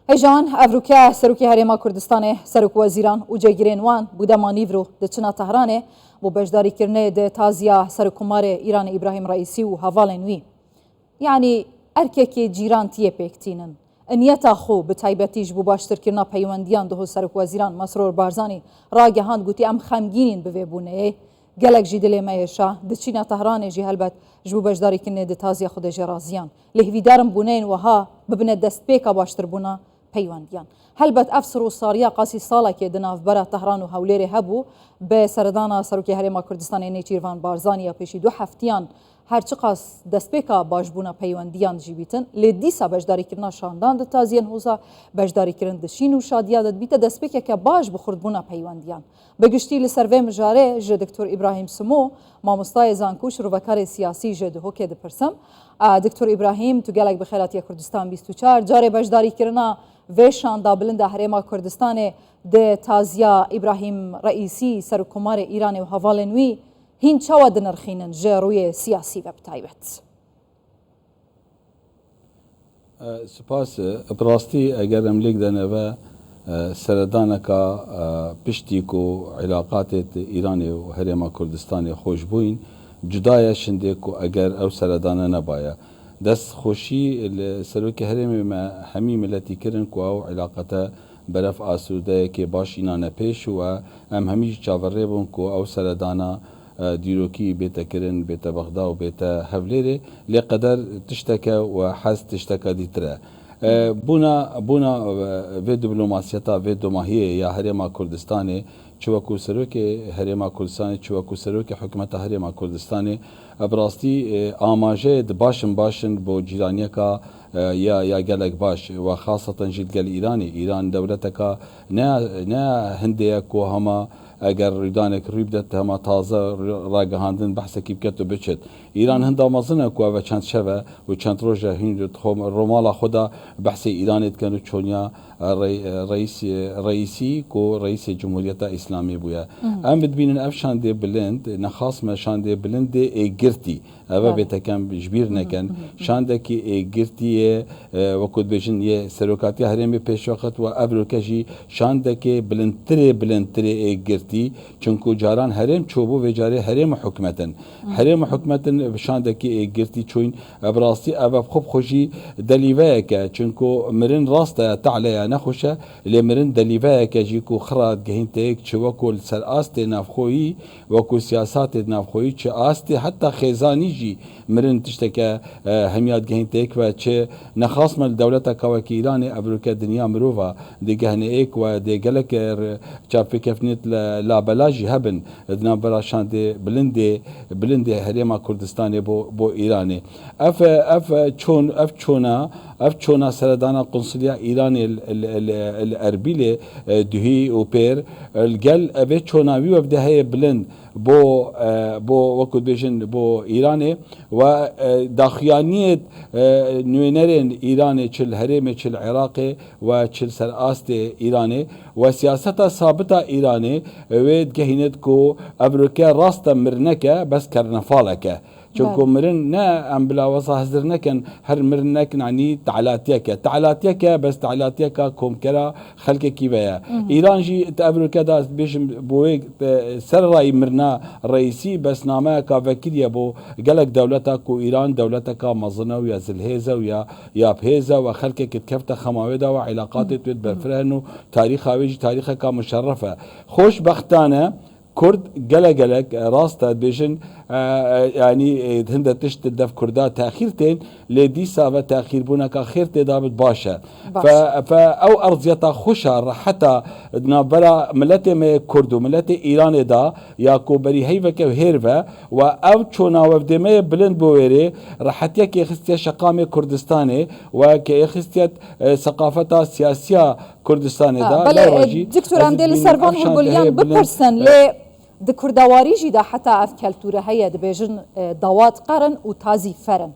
هیجان افروکه سروکی هرما کردستان سرک وزیران و جگیرین وان بوده مانیورو د چنا تهرانه بو بجداری کرنه د تازیا سرکومار ایران ابراهیم رئیسی و هوالنوی یعنی ارکه جیران تیه پکتینن انیتا خو به تایبتیش بو باشتر کرنا پیوندیان ده سرک وزیران مسرور بارزانی راگهاند گوتی ام خمگینین به بونه گلک جدل میشا د چنا تهران جی هلبت جو بجداری کرنه د تازیا خود جرازیان لهویدارم بونین وها ببنه دست پیکا باشتر بونه پیوندیان هلبت افسر و ساریا قاسی سالا که دناف برا تهران و هولیر هبو به سردانا سروکی هرما کردستان نیچیروان بارزانیا پیشی 2 هفتیان هرچی قاس دستپیکا باشبونا پیوندیان جیبیتن لیدیسا بجداری کرنا شاندان د تازین هوزا بجداری کرن دشین و شادیا داد بیت دستپیکا که باش بخورد بونا پیوندیان بگشتی لسروی مجاره ج دکتور ابراهیم سمو مامستای زانکوش رو وکار سیاسی ج ده که دپرسم دکتور ابراهیم تو گلک بخیراتی کردستان 24 جاره بجداری کرنا ویشان دا بلند هرما کردستان د تازیا ابراهیم رئیسی سرکومار ایران و هوالنوی هین چاوا دنرخینن جروی سیاسی و بتایبت سپاس براستی اگر املیک دنه و سردانکا پشتی کو علاقات ایران و هرما کردستان خوشبوین جدای شنده کو اگر او سردانه نبایا دست خوشی سروک هرمی ما همی ملتی کرن کو او علاقتا برف آسوده که باش اینانه پیش و ام همیش چاوره بون کو او سردانه دیروکی بیت کرن بیت بغداد و بیت هفلیره لقدر تشتکه و حس تشتکه دیتره بونا و دیپلماسیتا و دوماهیه یا هرما کردستان چوکو سروک هرما کردستان چوکو سروک حکومت هرما کردستان براستی آماجه باشن بو جیرانیه کا یا گلک باش و خاصتا جد گل ایران دولتکا نه هندیه کو هما اگر ریدانک ریبدت هما تازه راگهاندن بحث کی بکتو بچت ایران هندا مازنه کو و چند شوه و چند روزه هند رومالا خدا بحث ایران اتکنو چونیا رئیسی کو رئیس جمهوریت اسلامی بویا ام بدبینن افشان دی بلند نخاص ما شان دی بلند گرتی اوه بتکم جبیر نکن شانده کی گرتی وقت بجن یه سروکاتی هرمی پیش وقت و ابروکشی شانده کی بلندتره گرتی چونکو جاران هرم چوبو و جاره هرم حکمتن شانده کی گرتی چون براستی اوه خوب خوشی دلیوه که چونکو مرن راست تعالی نخوشه لمرن دلیوه که جیکو خراد گهین تیک چوکو سر آست نافخویی وکو سیاسات نافخویی چه آست حتی خیزانی مرن تشتكى هميات جهين تيك وچه نخاص من دولتا كواكي إيران أبروكا دنيا مروفا دي جهن إيك ودي جلك شافي كفنيت لا بلاجي هبن دنا براشان دي بلندي هريما كردستاني بو إيراني اف چونا سردانا قنصلية إيران الأربيلي دهي وبير الجل أبي چونا وي وبده هي بلند بو وقت بيجن بو إيراني و داخيانية نوينرين إيراني چل هرمي چل عراقي و چل سرآست إيراني و سياستا ثابتة إيراني ويد جهينت كو أبروكا راستا مرنكا بس كرنفالكا چونکو مرن نه ام بلا وصا حضر نکن هر مرن نکن عنی تعالاتیک بس تعالاتیک کوم کرا خلق کی ویا ایران جی تابروکا دا بیشم بو سر رای مرنا رئیسی بس نامه کا وکیل بو گلک دولتا کو ایران دولتا کا مزنه و زلهزه و یا بهزه و خلق کی کفت خماوده و علاقات تود برفرهنو تاریخ اویج تاریخ کا مشرفه خوش بختانه كرد جلك راستا بيجن يعني هند تشت دف كردا تاخيرتين لدي سافا تاخير بونا كاخير تدابت باشا او ارضيتا خوشا حتى نابرا ملتي ما كردو ملتي ايران دا يا كوبري هيفك وهيرفا او چونا وفدمه بلند بويري راحتيا كي خستيا شقامي كردستاني وكي خستيا ثقافتا سياسيه كردستاني دا لا واجي دكتور انديل سربان هربوليان ببرسن د کردواری جی دا حتی اف کلتوره هیا د بیجن دوات قرن و تازی فرن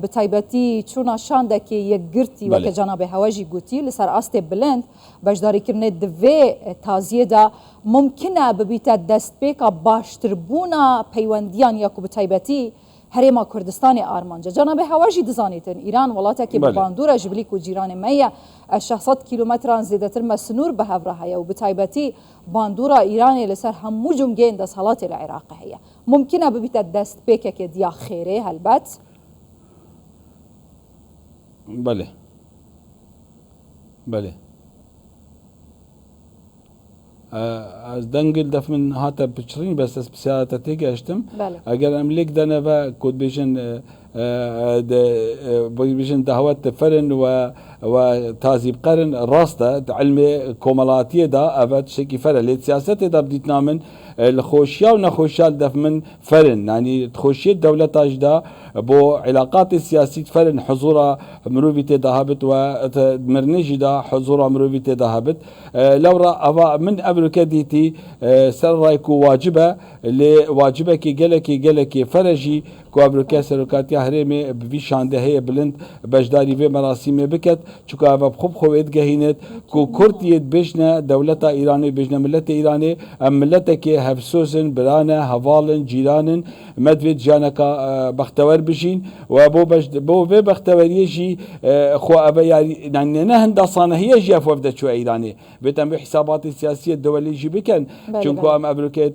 بتایبتی چون شانده که یک گرتی و که جناب هواجی گوتی لسر آست بلند بجداری کرنه دوی تازیه دا ممکنه ببیت دست بیکا باشتر بونا پیوندیان یا که بتایبتی هرێما کوردستانی ئارمانجە جەنابێ هەواژی دزانیتن ئیران وڵاتێکی باندورە ژبلیک و جیرانی مەیە 600 کیلومتران زیاتر مەسنوور بە هەڤرە هەیە و بتایبەتی باندورە ئیرانی لەسەر هەموو جمگەین دەسەڵاتی لە عێراق هەیە ممکنە ببیتە دەست پێکێکی دیا خێرێ هەلبەت بله بله از دنگل دف من هاتا بچرین بس از بسیارتا تیگه اشتم اگر املیک دنه و کود بیشن دهوت فرن و تازیب قرن راسته علم کوملاتیه دا اوت شکی فرن لیت سیاست دا بدیت نامن الخوشیا و نخوشیا دف من فرن يعني تخوشية دولة دا بو علاقات السياسية فرن حضور مروفي تدهبت ومرنجي دا حضور مروفي تدهبت لو را من أمريكا ديتي سر رايكو واجبة لواجبة كي جلكي فرجي كو أمريكا سركاتي هرمي بفي شانده هي بلند بجداري في مراسم بكت چوكا بخوب خويت جهينت كو كرتيت بجنا دولة إيراني بجنا ملة إيراني ملة كي هفسوسن برانا هفالن جيرانن مدفد جانكا بختور بجين وابو بو في بختوريه جي خو ابا يعني نهن دصانه هي جي افوفد شو ايراني بتم بحسابات السياسيه الدوليه جي بكن چونكو ام امريكا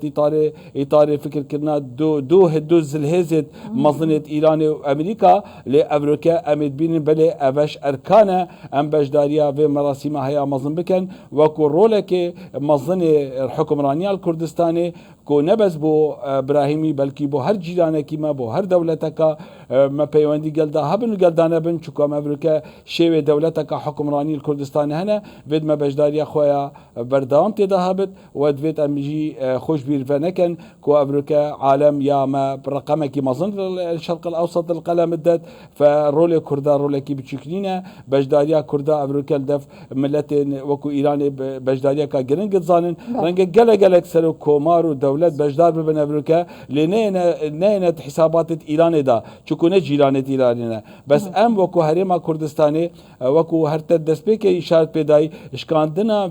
اطار فكر كنا دو زلهزت مظنه ايران وامريكا لامريكا امد بين بلي افش اركانه ام بجداريا في مراسم هيا مظن بكن وكو رولك مظنه الحكمرانيه الكردستاني كو نبز بو ابراهيمي بلكي بو هر جيرانه كيما بو هر دولتك ما بيوندي قلدا هبن قلدانا بن چوكا امريكا شيوه دولتك حكمراني الكردستان هنا ود ما بجداريا خويا بردام تدهبت ودفيت امجي خوش بير فنكن كو امريكا عالم يا ما برقمك مظن الشرق الاوسط القلم الدد فرولي كردا رولي كي بتشكلينا بجداريا كردا امريكا دف ملت وكو ايران بجداريا كا جرنج زانن رنج جلك سرو كومار ودولت بجدار بن امريكا لنينا حسابات ايران دا چکونه جیرانت ایرانیه بس ام وکو هرما کردستانی وکو هر تدسپیک اشارت پیدای اشکاندنا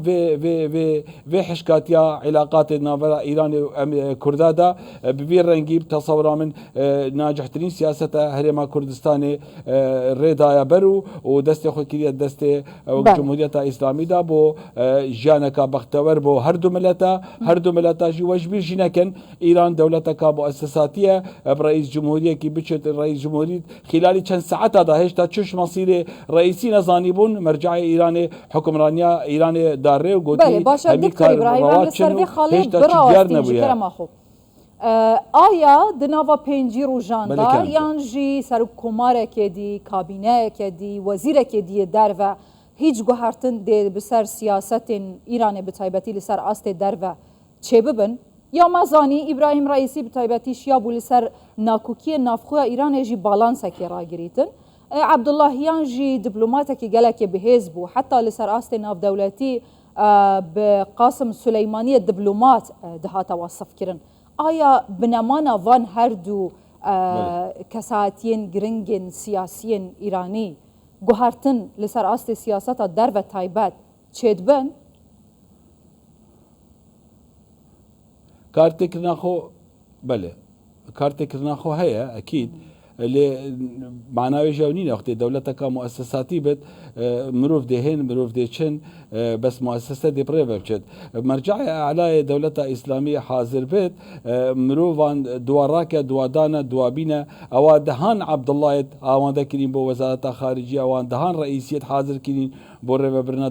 و حشکاتیا علاقات ناورا ایران و کردادا ببیر رنگی تصور من ناجح ترین سیاست هرما کردستانی ردایا برو و دست خود کلیت دست جمهوریت اسلامی دا بو جانکا بختور بو هر دو ملتا جی وجبیر جنکن ایران دولتکا بو اساساتیه رئیس جمهوریه کی بچت رئيس جمهورية خلال چند ساعات هذا هشتا تشوش مصير رئيسي نزانيبون مرجع إيراني حكمرانيا إيراني داره وقولي بله باشا دكتور إبراهيم هم لسر خالد براستين جكرا ماخو آیا دناوا پنجی روزاندا یانجی سر کماره که دی کابینه که دی وزیر که دی در و هیچ گوهرتن دی بسر سیاست ایران بتایبتی لسر است در و چه ببن یا مزانی ابراهیم رئیسی بتایبتی شیا بولی سر ناکوکی نافخوی ایران جی بالانس کی را گریتن عبداللهیان جی دیپلمات کی گلک بهز بو حتی لسر است ناف دولتی بقاسم سلیمانی دیپلمات دهات وصف کرن آیا بنمانا وان هر دو کساتین گرنگن سیاسین ایرانی گوهرتن لسر است سیاست در و تایبت چید بن كارتك ناخو بله كارتك ناخو هي اكيد اللي معناه جاونين وقت دولتك مؤسساتي بت مروف دهين مروف ديشن بس مؤسسات دي بريفا بجد مرجع على دولة إسلامية حاضر بيت مروفان دواراك دوادانا دوابينا او دهان عبد الله اوان ذاكرين بو وزارة خارجية اوان دهان رئيسية حاضر كرين بوريفا برنا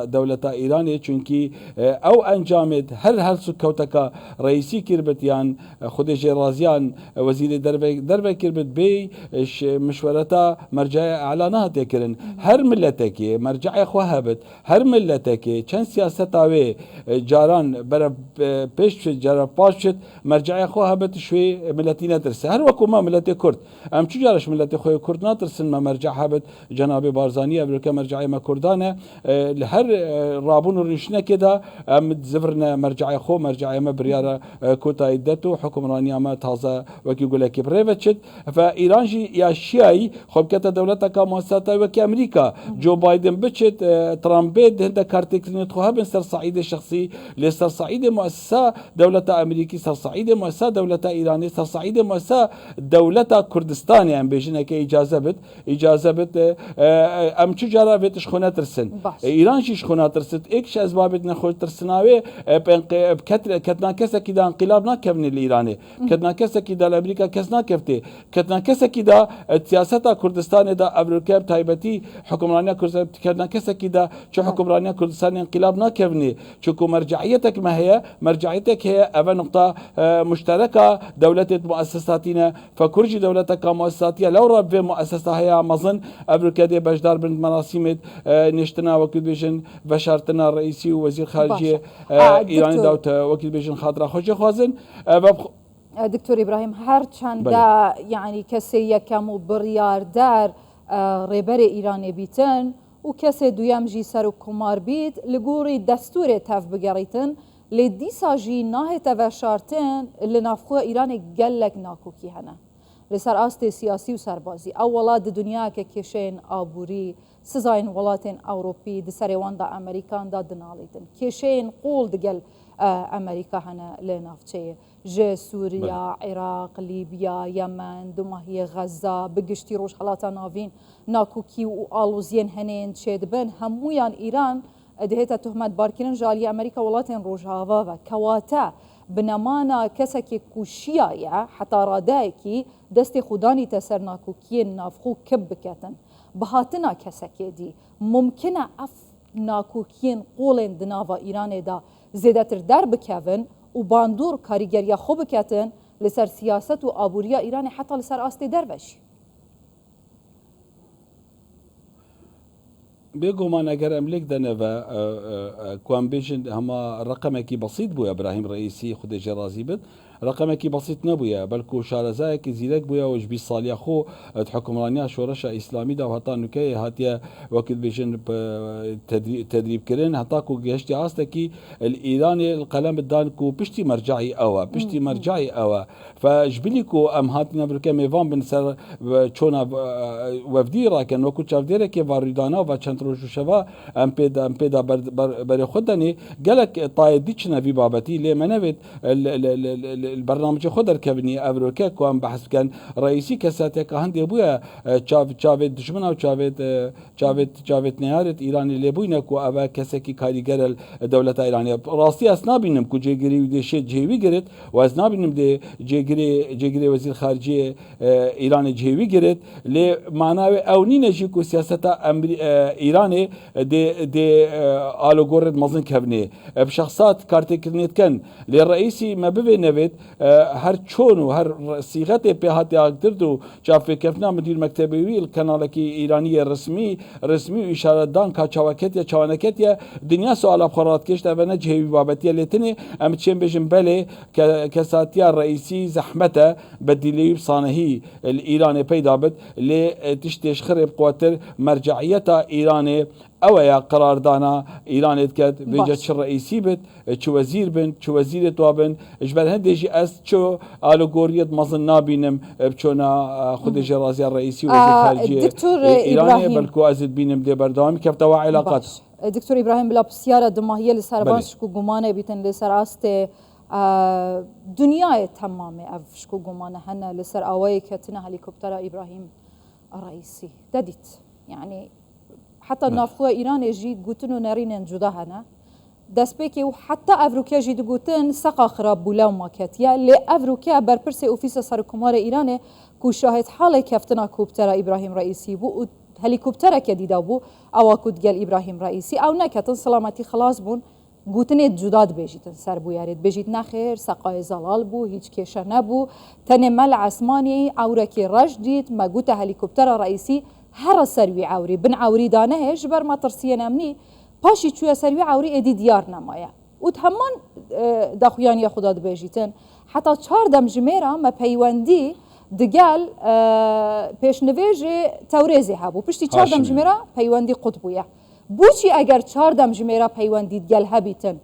دولة إيرانية چونكي او انجامد هل سكوتك رئيسي كربتيان خديج رازيان وزير دربه كربت بي مشورتا مرجع اعلانات تكرن هر ملتك مرجع خوهبت هر ملتك چند سياستا و جاران بر پیش جرا پاش مرجع خوهبت شوي ملتينا درس هر وكما ملت كرد ام چو جارش ملت خو كرد ناترسن ما مرجع هبت جناب بارزاني امريكا مرجع ما كردانه هر رابون الرشنه كده ام زفرنا مرجع خو مرجع ما برياره كوتا يدتو حكمرانيه ما تازه وكي يقول لك بريفتشت ایران جی یا شیعی خب کتا دولتا کا مؤسسات وکی امریکا جو بايدن بچت ترامبيد هندا كارتكرين تخوها بن سر صعيد الشخصي لسر صعيد مؤسسة دولة أمريكي سر صعيد مؤسسة دولة إيراني سر صعيد مؤسسة دولة كردستان يعني بيجينا كي إجازة بت أم تجارة بيت شخونة ترسن إيران شي شخونة ترسن إكش أسباب نخوش ترسناوي كتنا كسا كده انقلاب ناكفني الإيراني كتنا كسا كده الأمريكا كسنا كفته كتنا كسا كده سياسة كردستان دا أمريكا تايبتي حكمرانية كردستان كتنا كسا كده شو حكمرانية كردستان انقلاب ناكفني شو مرجعيتك ما هي مرجعيتك هي أبا نقطة مشتركة دولة مؤسساتنا فكرجي دولتك مؤسساتية لو رب مؤسسة هي مظن أمريكا دي بجدار بن مراسيمت نشتنا وكيل بيجن بشارتنا الرئيسي ووزير خارجية إيران داوت وكيل بيجن خاطرة خوشي خوازن دكتور إبراهيم هرچند دا يعني كسي يكم برياردار ريبر إيراني بيتن و کسی دویم جی سر و کمار بید لگوری دستور تف بگریتن لیدی ساجی ناه تفشارتن لنافخو ایران گلک ناکوکی هنه لسر آست سیاسی و سربازی اولاد دنیا که کشین آبوری سزاین ولاتین اوروپی دسر وان دا امریکان دا دنالیتن کشین قول دگل امریکا هنه لنافچه جه سوریا، عراق، لیبیا، یمن، دماهی غزه بگشتی روش حالاتا ناوین ناکوکی و آلوزین هنین چید بن همویان ایران دهیتا تهمت بارکرین جالی امریکا ولاتین روژهاوا و کواتا بنمانا کسکی کوشیایه حتی رادای کی دست خودانی تسر ناکوکی نافخو کب بکتن بهاتنا کسکی دی ممکنه اف ناکوکین قولن دناوا ایران دا زیدتر در بکون و باندور کاریگریا خوب بکتن لسر سیاست و آبوریا ایران حتی لسر آستی دروش بيقومان اگر املك دنفا كوان بيجن هما رقمكي بسيط بو ابراهيم رئيسي خود جرازي بد رقمكي بسيط نبويا بلكو شارزاك زيلك بويا وجبي صاليا خو حكمرانيا شورشا اسلامي دا هتا نكاي هاتيا وقت بيجن تدريب كرين هتاكو جهشتي عاستكي الايراني القلم الدانكو بشتي مرجعي اوا فجبليكو ام هاتنا بركا ميفان بنسر چونا وفديرا كان وكو تشافديرا كي فاردانا و چندروجو شوا ام بيدا بر خدني قالك طايديچنا في بابتي لي منوت البرنامج خدر كبني أمريكا كوان بحث كان رئيسي كساتك هندي أبويا تشافيد دشمنا وتشافيد نهارت إيراني لبوينا كو أبا كسكي كاريجر الدولة الإيرانية راسي أسنابينم كو جيجري ودشي جيوي جرت وأسنابينم دي جيجري وزير خارجية إيراني جيوي جرت لمعناه أونين جيكو سياسة إيراني دي آلوغورد مزن كبني بشخصات كارتكرنيت كان للرئيسي ما ببي نبت هر چون و هر صيغه بهات اقدردو جافي كفنا مدير مكتبي القناه ايرانيه رسمي اشاره دان کا چاوانكت يا دنيا سوال بخرات كشت انا جهي بابتي لتني ام تشين بجن بله كساتيا الرئيسي زحمته بديلي بصانهي الايراني بيدابت لتشتش خرب قواتر مرجعيتها ايراني او يا قرار دانا ايران اتكت بيجت الرئيسي بت شو وزير بن شو وزير توابن اجبر هندجي اس شو الوغوريت مظن نابينم بشونا خد جرازي الرئيسي وزير خارجيه ايران بلكو ازد بينم دي بردام كيف توا علاقات دكتور ابراهيم بلا بسياره دماهيه لسربانش كو غمانه بيتن لسراست دنيا تمامه افشكو غمانه هنا لسر اوي كتنا هليكوبتر ابراهيم الرئيسي دديت يعني حتى نافخو إيران يجي قوتنو نارين جدا هنا دسبيكي وحتى أفروكيا جي دقوتن سقا خراب بولا وماكاتيا اللي أفروكيا بربرسي أوفيس سركمار إيران كو شاهد حالي كفتنا كوبتر إبراهيم رئيسي بو هليكوبتر كديدا بو أو كود قال إبراهيم رئيسي أو نكتن سلامتي خلاص بون قوتني جداد بيجيتن سر بو يارد بيجيت نخير سقاي زلال بو هيج كيشا نبو تنمل عسماني عوركي رجديت ما قوت هليكوبتر رئيسي هر سروي عوري بن عوري دانه جبر ما ترسيه نمني باشي شويه سروي عوري ادي ديار نمايا وتهمان داخويان يا خداد بيجيتن حتى 4 دم جميره ما بيوندي دقال پیش نویج توريزي هابو پشتی 4 دم جميره بيوندي قطبويا بوچی اگر 4 دم جميره بيوندي دقال هبيتن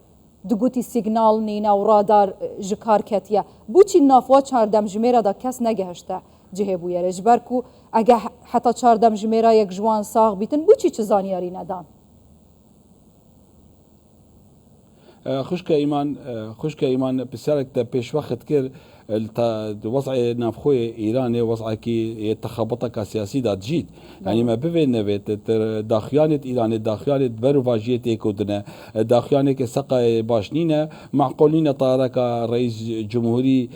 دقوتي سيجنال نينا و رادار جكار كتيا بوچی نافوا 4 دم جميره دا کس نگهشته جهبو يرج بركو اگه حتی 14 جميرا یک جوان ساغ بیتن بو چی زانیاری ندان خشك ايمان بسالك پیش وقت كر وضع نافخوي ايراني وضع كي تخبطك سياسي دا جيت يعني ما بين نبت داخيانه ايران داخيانه برواجيه ايكودنا داخيانه كسقا باشنينا معقولين طارك رئيس جمهوري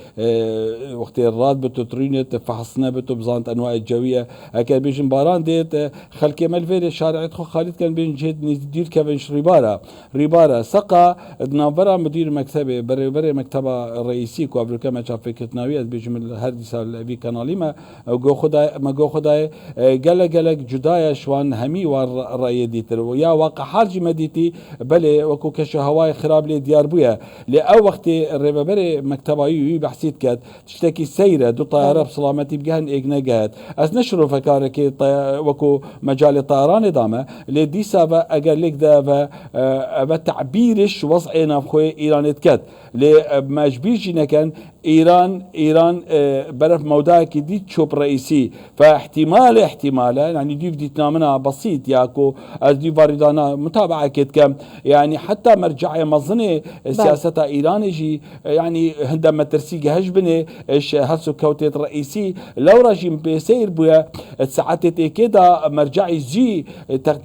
وقت الراد بتطرينه فحصنا بتبزانت انواع الجويه كان بيجن باران ديت خلك ملفير شارع خالد كان بين جهد ندير كفنش ريبارا سقا نافرا مدير مكتبه بري مكتبه الرئيسي كو افريقيا ما فكرتناويه بيجمل هر سال في كانالي ما جو خداي قال جدايا شوان همي والرأي ديتر ويا واقع حرج مديتي بل وكو كش هواي خراب لي ديار بويا لأو وقت الربابري مكتبه بحسيت كات تشتكي سيره دو طياره بسلامتي بجهن اجنا جات از نشرو فكارك وكو مجال طيران دامه لدي سافا اقل لك دا تعبيرش وضعنا بخوي ايران تكات لما جبيجينا كان ايران برف موداك دي تشوب رئيسي فاحتمال يعني دي بدي تنامنا بسيط ياكو از دي باردانا متابعه كد كم يعني حتى مرجع مظنه سياسه ايران يجي يعني عندما ترسيق هجبنه ايش هسو كوتيت رئيسي لو رجيم بيسير بويا ساعات كده مرجع يجي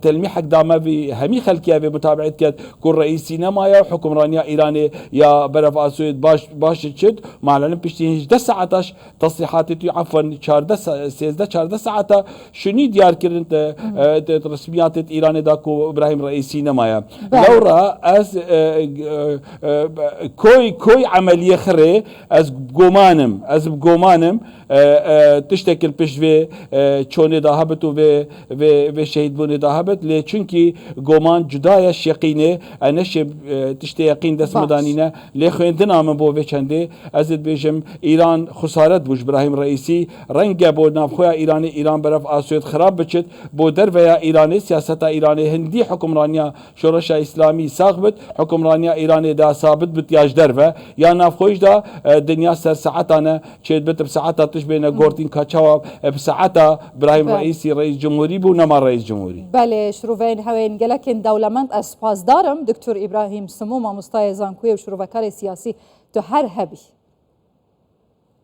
تلميحك داما في همي خلكيه بمتابعه كد كل رئيسي نمايا وحكم رانيا ايراني يا برف اسود باش تشد معلن بيشتي 19 تصريحات عفوا 14 ساعه شنو ديار كرنت رسميات ايران داكو ابراهيم رئيسي نمايا لورا از كوي عمليه خري از بقومانم تشتكل بيش في چوني داهبت و في شهيد بوني داهبت لي چونكي قومان جدايش يقينه انش تشتي يقين دس مدانينه لي خويندنا من بو في چنده از بيجم ايران خسارت بوش ابراهيم رئيسي رنگ بو نافخويا ايران برف اسود خراب بچت بو درفيا ايراني سياستا ايراني هندي حكمرانيا شورش اسلامي ساغبت حكمرانيا ايراني دا ثابت بتياج درفه يا نافخويش دا دنيا سر ساعتنا چيت بت بساعتها تشبينا غورتين كاتشاوا بساعتها ابراهيم رئيسي رئيس جمهوري بو نما رئيس جمهوري بله شروفين هوين گلكن دولمند اسپاس دارم دكتور ابراهيم سموما مستايزان كوي وشروفكار سياسي تو هر هبي